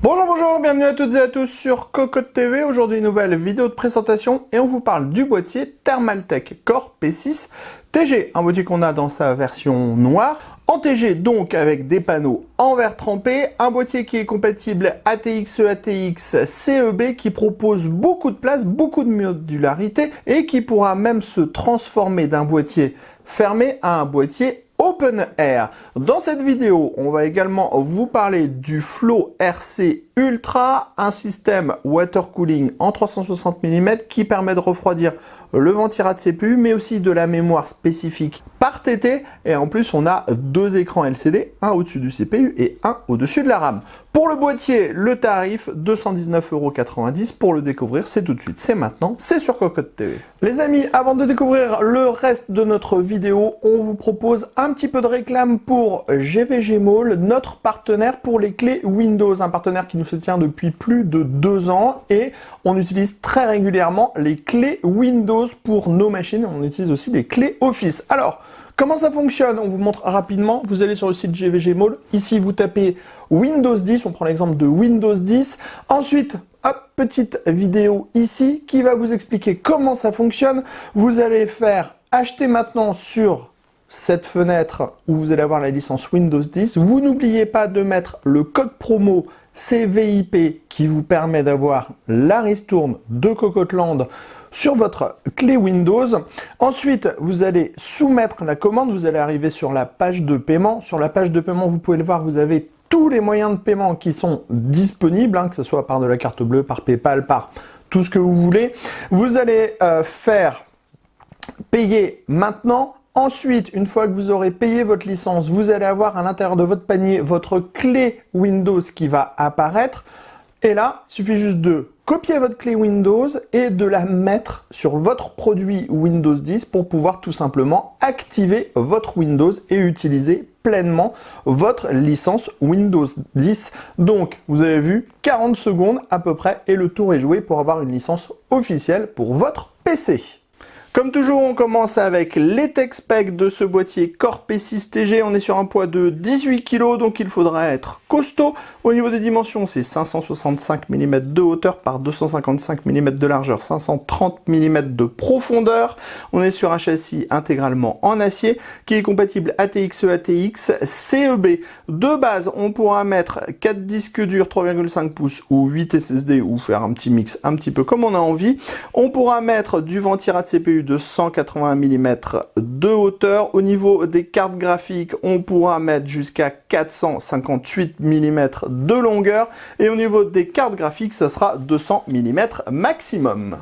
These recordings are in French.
Bonjour, bienvenue à toutes et à tous sur Cocotte TV. Aujourd'hui, une nouvelle vidéo de présentation et on vous parle du boîtier Thermaltake Core P6 TG, un boîtier qu'on a dans sa version noire. En TG, donc avec des panneaux en verre trempé, un boîtier qui est compatible ATX, ATX, CEB, qui propose beaucoup de place, beaucoup de modularité et qui pourra même se transformer d'un boîtier fermé à un boîtier Open Air. Dans cette vidéo, on va également vous parler du Flow RC Ultra, un système water cooling en 360 mm qui permet de refroidir le ventirad CPU, mais aussi de la mémoire spécifique par TT. Et en plus, on a deux écrans LCD, un au-dessus du CPU et un au-dessus de la RAM. Pour le boîtier, le tarif 219,90 €. Pour le découvrir, c'est tout de suite, c'est maintenant, c'est sur Cocotte TV. Les amis, avant de découvrir le reste de notre vidéo, on vous propose un petit peu de réclame pour GVG Mall, notre partenaire pour les clés Windows, un partenaire qui nous soutient depuis plus de 2 ans et on utilise très régulièrement les clés Windows pour nos machines. On utilise aussi les clés Office. Alors, comment ça fonctionne? On vous montre rapidement. Vous allez sur le site GVG Mall. Ici, vous tapez Windows 10. On prend l'exemple de Windows 10. Ensuite, hop, petite vidéo ici qui va vous expliquer comment ça fonctionne. Vous allez faire acheter maintenant sur cette fenêtre où vous allez avoir la licence Windows 10. Vous n'oubliez pas de mettre le code promo CVIP qui vous permet d'avoir la ristourne de Cocotland sur votre clé Windows. Ensuite, vous allez soumettre la commande. Vous allez arriver sur la page de paiement. Sur la page de paiement, vous pouvez le voir, vous avez tous les moyens de paiement qui sont disponibles, que ce soit par de la carte bleue, par PayPal, par tout ce que vous voulez. Vous allez faire payer maintenant. Ensuite, une fois que vous aurez payé votre licence, vous allez avoir à l'intérieur de votre panier votre clé Windows qui va apparaître. Et là, il suffit juste de copier votre clé Windows et de la mettre sur votre produit Windows 10 pour pouvoir tout simplement activer votre Windows et utiliser pleinement votre licence Windows 10. Donc, vous avez vu, 40 secondes à peu près et le tour est joué pour avoir une licence officielle pour votre PC. Comme toujours, on commence avec les tech specs de ce boîtier Core P6 TG. On est sur un poids de 18 kg, donc il faudra être costaud. Au niveau des dimensions, c'est 565 mm de hauteur par 255 mm de largeur, 530 mm de profondeur. On est sur un châssis intégralement en acier qui est compatible ATX, ATX, CEB. De base, on pourra mettre 4 disques durs 3,5 pouces ou 8 SSD ou faire un petit mix un petit peu comme on a envie. On pourra mettre du ventirad CPU de 180 mm de hauteur. Au niveau des cartes graphiques, on pourra mettre jusqu'à 458 mm de longueur. Et au niveau des cartes graphiques, ça sera 200 mm maximum.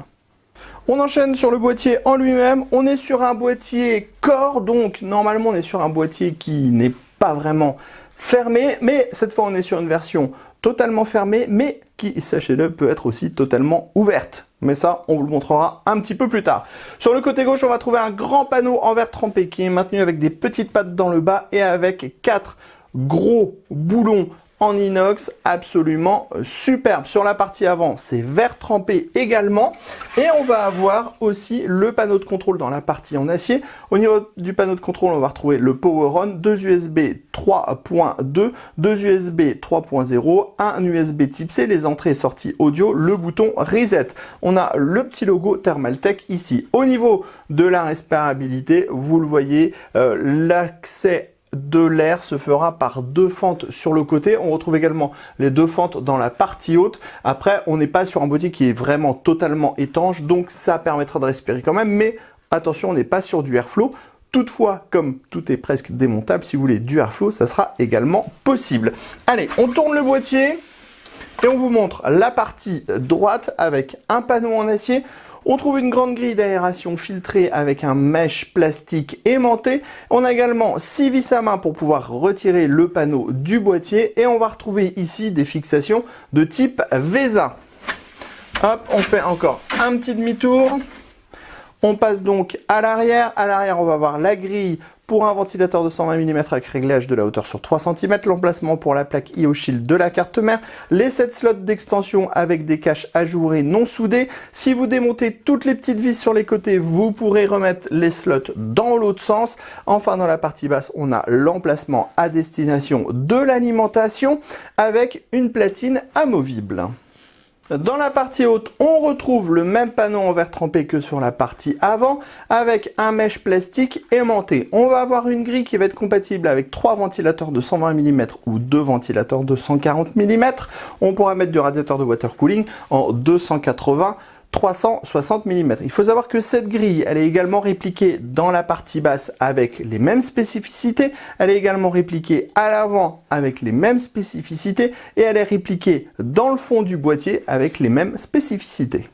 On enchaîne sur le boîtier en lui-même. On est sur un boîtier Core, donc normalement on est sur un boîtier qui n'est pas vraiment fermé, mais cette fois on est sur une version totalement fermée, mais qui, sachez-le, peut être aussi totalement ouverte. Mais ça, on vous le montrera un petit peu plus tard. Sur le côté gauche, on va trouver un grand panneau en verre trempé qui est maintenu avec des petites pattes dans le bas et avec 4 gros boulons en inox absolument superbe. Sur la partie avant, c'est verre trempé également. Et on va avoir aussi le panneau de contrôle dans la partie en acier. Au niveau du panneau de contrôle, on va retrouver le Power On, 2 USB 3.2, 2 USB 3.0, un USB type C, les entrées et sorties audio, le bouton Reset. On a le petit logo Thermaltake ici. Au niveau de la respirabilité, vous le voyez, l'accès de l'air se fera par 2 fentes sur le côté. On retrouve également les 2 fentes dans la partie haute. Après, on n'est pas sur un boîtier qui est vraiment totalement étanche, donc ça permettra de respirer quand même, mais attention, on n'est pas sur du airflow. Toutefois, comme tout est presque démontable, si vous voulez du airflow, ça sera également possible. Allez, on tourne le boîtier et on vous montre la partie droite avec un panneau en acier. On trouve une grande grille d'aération filtrée avec un mesh plastique aimanté. On a également 6 vis à main pour pouvoir retirer le panneau du boîtier. Et on va retrouver ici des fixations de type VESA. Hop, on fait encore un petit demi-tour. On passe donc à l'arrière. À l'arrière, on va avoir la grille pour un ventilateur de 120 mm avec réglage de la hauteur sur 3 cm, l'emplacement pour la plaque IO-Shield de la carte mère, les 7 slots d'extension avec des caches ajourées non soudées. Si vous démontez toutes les petites vis sur les côtés, vous pourrez remettre les slots dans l'autre sens. Enfin, dans la partie basse, on a l'emplacement à destination de l'alimentation avec une platine amovible. Dans la partie haute, on retrouve le même panneau en verre trempé que sur la partie avant, avec un mèche plastique aimanté. On va avoir une grille qui va être compatible avec 3 ventilateurs de 120 mm ou 2 ventilateurs de 140 mm. On pourra mettre du radiateur de water cooling en 280 360 mm. Il faut savoir que cette grille, elle est également répliquée dans la partie basse avec les mêmes spécificités. Elle est également répliquée à l'avant avec les mêmes spécificités et elle est répliquée dans le fond du boîtier avec les mêmes spécificités.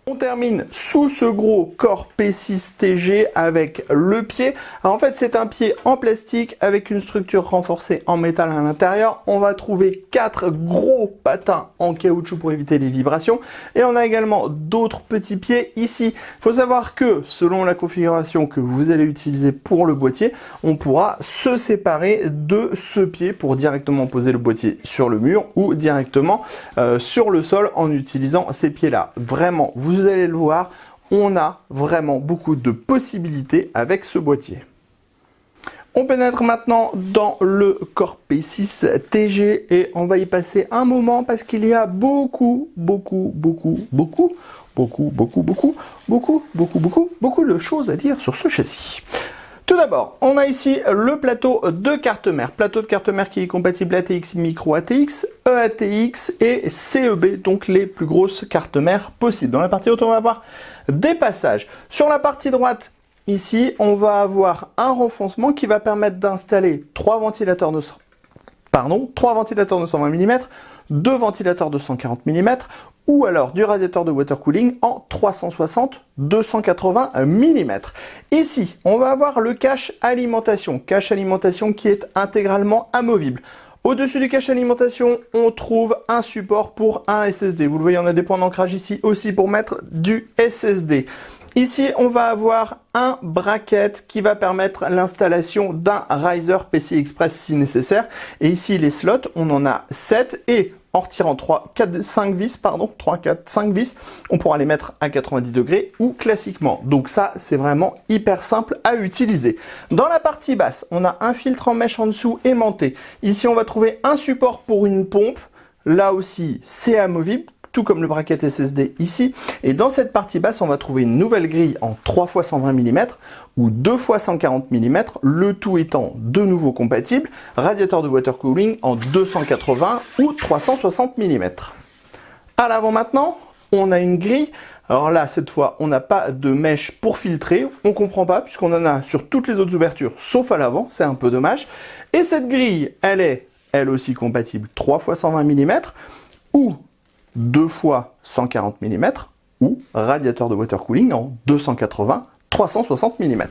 On termine sous ce gros corps P6TG avec le pied. Alors en fait, c'est un pied en plastique avec une structure renforcée en métal à l'intérieur. On va trouver 4 gros patins en caoutchouc pour éviter les vibrations. Et on a également d'autres petits pieds ici. Il faut savoir que selon la configuration que vous allez utiliser pour le boîtier, on pourra se séparer de ce pied pour directement poser le boîtier sur le mur ou directement sur le sol en utilisant ces pieds-là. Vraiment, vous allez le voir, on a vraiment beaucoup de possibilités avec ce boîtier. On pénètre maintenant dans le corps P6TG et on va y passer un moment parce qu'il y a beaucoup de choses à dire sur ce châssis. Tout d'abord, on a ici le plateau de carte mère. Plateau de carte mère qui est compatible ATX, Micro ATX, EATX et CEB, donc les plus grosses cartes mères possibles. Dans la partie haute, on va avoir des passages. Sur la partie droite, ici, on va avoir un renfoncement qui va permettre d'installer 3 ventilateurs de 120 mm, 2 ventilateurs de 140 mm, ou alors du radiateur de water cooling en 360-280 mm. Ici, on va avoir le cache alimentation qui est intégralement amovible. Au-dessus du cache alimentation, on trouve un support pour un SSD. Vous le voyez, on a des points d'ancrage ici aussi pour mettre du SSD. Ici, on va avoir un bracket qui va permettre l'installation d'un riser PCI Express si nécessaire. Et ici, les slots, on en a 7 et en retirant 5 vis, on pourra les mettre à 90 degrés ou classiquement. Donc ça, c'est vraiment hyper simple à utiliser. Dans la partie basse, on a un filtre en mèche en dessous aimanté. Ici, on va trouver un support pour une pompe. Là aussi, c'est amovible, tout comme le bracket SSD ici. Et dans cette partie basse, on va trouver une nouvelle grille en 3 x 120 mm ou 2 x 140 mm, le tout étant de nouveau compatible. Radiateur de water cooling en 280 ou 360 mm. À l'avant maintenant, on a une grille. Alors là, cette fois, on n'a pas de mèche pour filtrer. On ne comprend pas puisqu'on en a sur toutes les autres ouvertures, sauf à l'avant. C'est un peu dommage. Et cette grille, elle est elle aussi compatible 3 x 120 mm ou 2 x 140 mm ou radiateur de water cooling en 280-360 mm.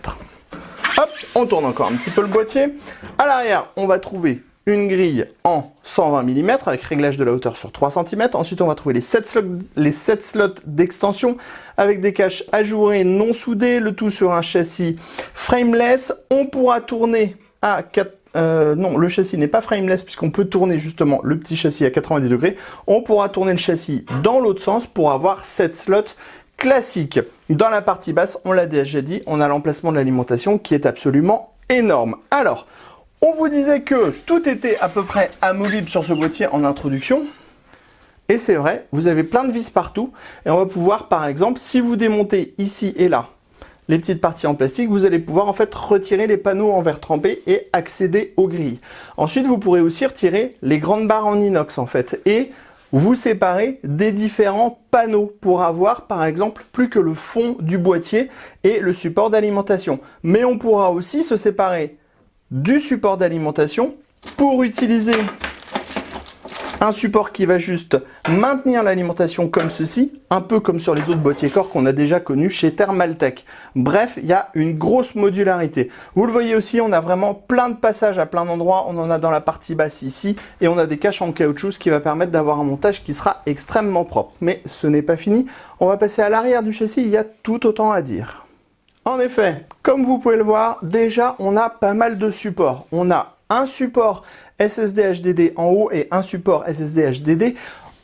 Hop, on tourne encore un petit peu le boîtier. À l'arrière, on va trouver une grille en 120 mm avec réglage de la hauteur sur 3 cm. Ensuite, on va trouver les 7 slots d'extension avec des caches ajourées non soudées, le tout sur un châssis frameless. On pourra tourner à 4 non, le châssis n'est pas frameless puisqu'on peut tourner justement le petit châssis à 90 degrés. On pourra tourner le châssis dans l'autre sens pour avoir 7 slots classiques. Dans la partie basse, on l'a déjà dit, on a l'emplacement de l'alimentation qui est absolument énorme. Alors, on vous disait que tout était à peu près amovible sur ce boîtier en introduction. Et c'est vrai, vous avez plein de vis partout. Et on va pouvoir, par exemple, si vous démontez ici et là, les petites parties en plastique, vous allez pouvoir en fait retirer les panneaux en verre trempé et accéder aux grilles. Ensuite, vous pourrez aussi retirer les grandes barres en inox en fait et vous séparer des différents panneaux pour avoir par exemple plus que le fond du boîtier et le support d'alimentation. Mais on pourra aussi se séparer du support d'alimentation pour utiliser un support qui va juste maintenir l'alimentation comme ceci, un peu comme sur les autres boîtiers Core qu'on a déjà connus chez Thermaltake. Bref, il y a une grosse modularité. Vous le voyez aussi, on a vraiment plein de passages à plein d'endroits. On en a dans la partie basse ici et on a des caches en caoutchouc, ce qui va permettre d'avoir un montage qui sera extrêmement propre. Mais ce n'est pas fini. On va passer à l'arrière du châssis, il y a tout autant à dire. En effet, comme vous pouvez le voir, déjà on a pas mal de supports. On a un support SSD HDD en haut et un support SSD HDD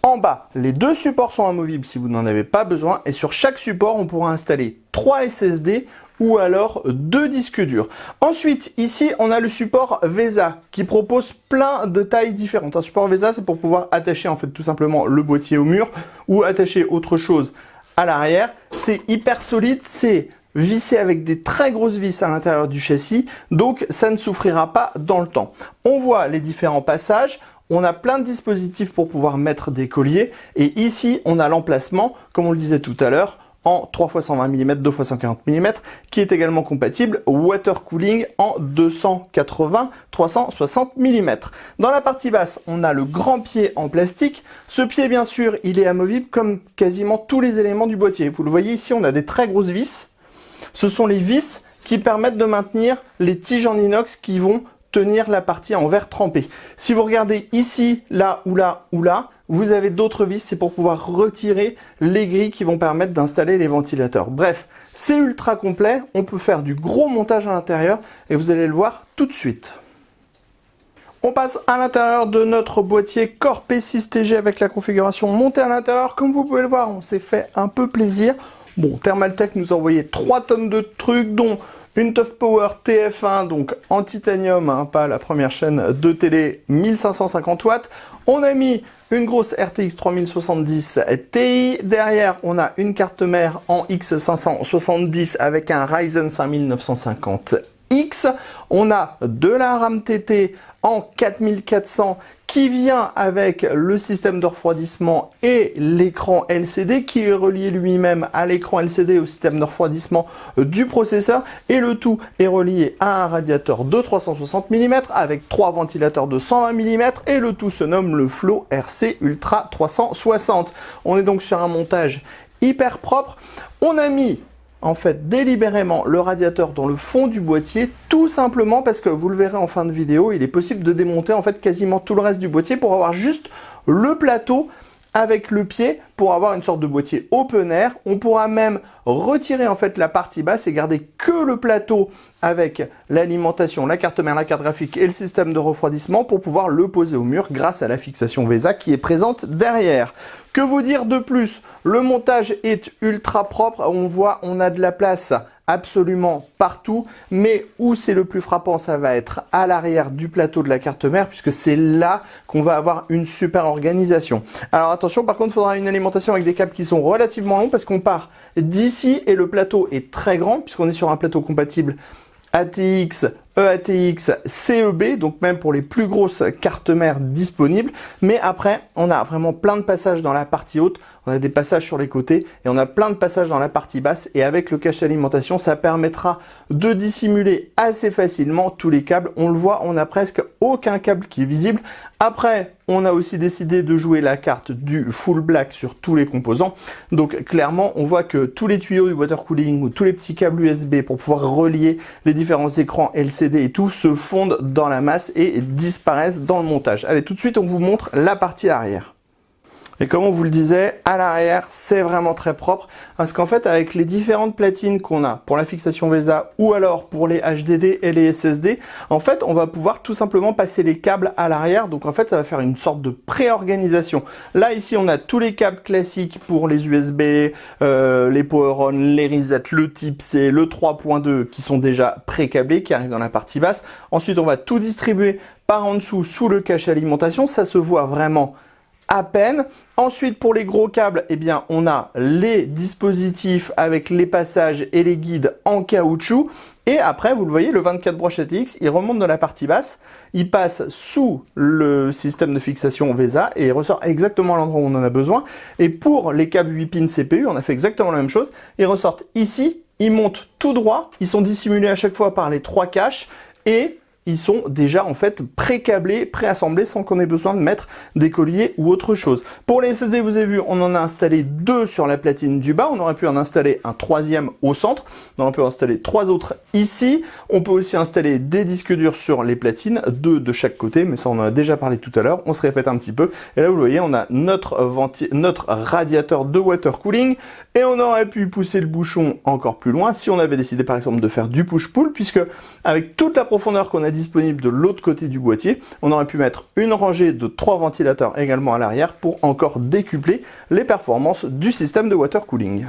en bas. Les deux supports sont amovibles si vous n'en avez pas besoin et sur chaque support on pourra installer 3 SSD ou alors 2 disques durs. Ensuite, ici, on a le support VESA qui propose plein de tailles différentes. Un support VESA, c'est pour pouvoir attacher en fait tout simplement le boîtier au mur ou attacher autre chose à l'arrière. C'est hyper solide, c'est vissé avec des très grosses vis à l'intérieur du châssis, donc ça ne souffrira pas dans le temps. On voit les différents passages, on a plein de dispositifs pour pouvoir mettre des colliers, et ici on a l'emplacement, comme on le disait tout à l'heure, en 3x120 mm, 2x140 mm, qui est également compatible water cooling en 280-360 mm. Dans la partie basse, on a le grand pied en plastique. Ce pied, bien sûr, il est amovible comme quasiment tous les éléments du boîtier. Vous le voyez ici, on a des très grosses vis. Ce sont les vis qui permettent de maintenir les tiges en inox qui vont tenir la partie en verre trempé. Si vous regardez ici, là ou là ou là, vous avez d'autres vis, c'est pour pouvoir retirer les grilles qui vont permettre d'installer les ventilateurs. Bref, c'est ultra complet, on peut faire du gros montage à l'intérieur et vous allez le voir tout de suite. On passe à l'intérieur de notre boîtier Core P6 TG avec la configuration montée à l'intérieur. Comme vous pouvez le voir, on s'est fait un peu plaisir. Bon, Thermaltake nous a envoyé 3 tonnes de trucs, dont une Tough Power TF1, donc en titanium, hein, pas la première chaîne de télé, 1550 watts. On a mis une grosse RTX 3070 Ti. Derrière, on a une carte mère en X570 avec un Ryzen 5950X. On a de la RAM TT en 4400 qui vient avec le système de refroidissement et l'écran LCD qui est relié lui-même à l'écran LCD au système de refroidissement du processeur et le tout est relié à un radiateur de 360 mm avec 3 ventilateurs de 120 mm et le tout se nomme le Flow RC Ultra 360. On est donc sur un montage hyper propre. On a mis en fait délibérément le radiateur dans le fond du boîtier, tout simplement parce que vous le verrez en fin de vidéo, il est possible de démonter en fait quasiment tout le reste du boîtier pour avoir juste le plateau avec le pied pour avoir une sorte de boîtier open air. On pourra même retirer en fait la partie basse et garder que le plateau avec l'alimentation, la carte mère, la carte graphique et le système de refroidissement pour pouvoir le poser au mur grâce à la fixation VESA qui est présente derrière. Que vous dire de plus? Le montage est ultra propre, on voit on a de la place absolument partout, mais où c'est le plus frappant, ça va être à l'arrière du plateau de la carte mère, puisque c'est là qu'on va avoir une super organisation. Alors attention, par contre, il faudra une alimentation avec des câbles qui sont relativement longs, parce qu'on part d'ici et le plateau est très grand, puisqu'on est sur un plateau compatible ATX, EATX, CEB, donc même pour les plus grosses cartes mères disponibles. Mais après, on a vraiment plein de passages dans la partie haute, on a des passages sur les côtés et on a plein de passages dans la partie basse. Et avec le cache alimentation, ça permettra de dissimuler assez facilement tous les câbles. On le voit, on n'a presque aucun câble qui est visible. Après, on a aussi décidé de jouer la carte du full black sur tous les composants. Donc clairement, on voit que tous les tuyaux du water cooling ou tous les petits câbles USB pour pouvoir relier les différents écrans LCD et tout se fondent dans la masse et disparaissent dans le montage. Allez, tout de suite, on vous montre la partie arrière. Et comme on vous le disait, à l'arrière, c'est vraiment très propre parce qu'en fait, avec les différentes platines qu'on a pour la fixation VESA ou alors pour les HDD et les SSD, en fait, on va pouvoir tout simplement passer les câbles à l'arrière. Donc en fait, ça va faire une sorte de pré-organisation. Là, ici, on a tous les câbles classiques pour les USB, les Power-On, les Reset, le Type C, le 3.2 qui sont déjà pré-câblés, qui arrivent dans la partie basse. Ensuite, on va tout distribuer par en dessous sous le cache alimentation. Ça se voit vraiment à peine. Ensuite, pour les gros câbles, eh bien, on a les dispositifs avec les passages et les guides en caoutchouc. Et après, vous le voyez, le 24 broches ATX, il remonte dans la partie basse, il passe sous le système de fixation VESA et il ressort exactement à l'endroit où on en a besoin. Et pour les câbles 8 pins CPU, on a fait exactement la même chose. Ils ressortent ici, ils montent tout droit, ils sont dissimulés à chaque fois par les 3 caches et ils sont déjà en fait pré-câblés, pré-assemblés sans qu'on ait besoin de mettre des colliers ou autre chose. Pour les SSD, vous avez vu, on en a installé 2 sur la platine du bas. On aurait pu en installer un 3e au centre. On aurait pu en installer 3 autres ici. On peut aussi installer des disques durs sur les platines, 2 de chaque côté, mais ça on en a déjà parlé tout à l'heure. On se répète un petit peu. Et là, vous le voyez, on a notre radiateur de water cooling et on aurait pu pousser le bouchon encore plus loin si on avait décidé par exemple de faire du push-pull, puisque avec toute la profondeur qu'on a disponible de l'autre côté du boîtier, on aurait pu mettre une rangée de 3 ventilateurs également à l'arrière pour encore décupler les performances du système de water cooling.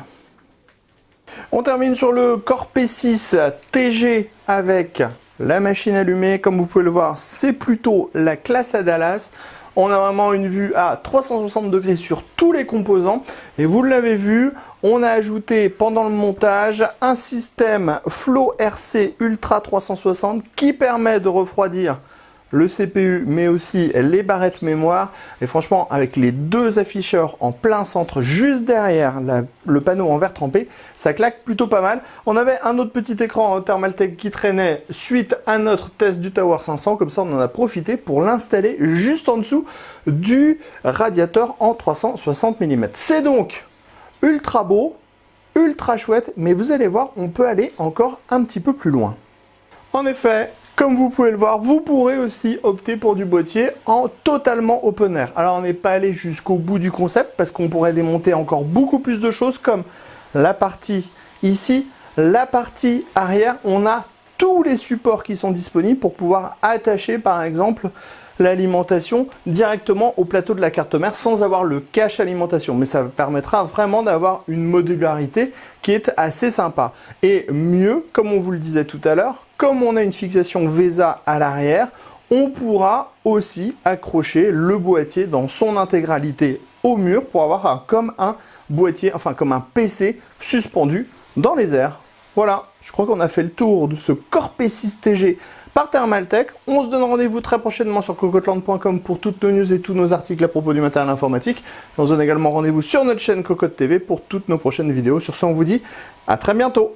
On termine sur le Core P6 TG avec la machine allumée. Comme vous pouvez le voir, c'est plutôt la classe à Dallas. On a vraiment une vue à 360 degrés sur tous les composants. Et vous l'avez vu, on a ajouté pendant le montage un système Flow RC Ultra 360 qui permet de refroidir le CPU, mais aussi les barrettes mémoire. Et franchement, avec les 2 afficheurs en plein centre, juste derrière le panneau en verre trempé, ça claque plutôt pas mal. On avait un autre petit écran Thermaltake qui traînait suite à notre test du Tower 500. Comme ça, on en a profité pour l'installer juste en dessous du radiateur en 360 mm. C'est donc ultra beau, ultra chouette, mais vous allez voir, on peut aller encore un petit peu plus loin. En effet, comme vous pouvez le voir, vous pourrez aussi opter pour du boîtier en totalement open air. Alors on n'est pas allé jusqu'au bout du concept parce qu'on pourrait démonter encore beaucoup plus de choses comme la partie ici, la partie arrière. On a tous les supports qui sont disponibles pour pouvoir attacher par exemple l'alimentation directement au plateau de la carte mère sans avoir le cache alimentation. Mais ça permettra vraiment d'avoir une modularité qui est assez sympa. Et mieux, comme on vous le disait tout à l'heure, comme on a une fixation VESA à l'arrière, on pourra aussi accrocher le boîtier dans son intégralité au mur pour avoir comme un boîtier, enfin comme un PC suspendu dans les airs. Voilà, je crois qu'on a fait le tour de ce Core P6 TG par Thermaltake. On se donne rendez-vous très prochainement sur cocottland.com pour toutes nos news et tous nos articles à propos du matériel informatique. On se donne également rendez-vous sur notre chaîne Cocotte TV pour toutes nos prochaines vidéos. Sur ce, on vous dit à très bientôt.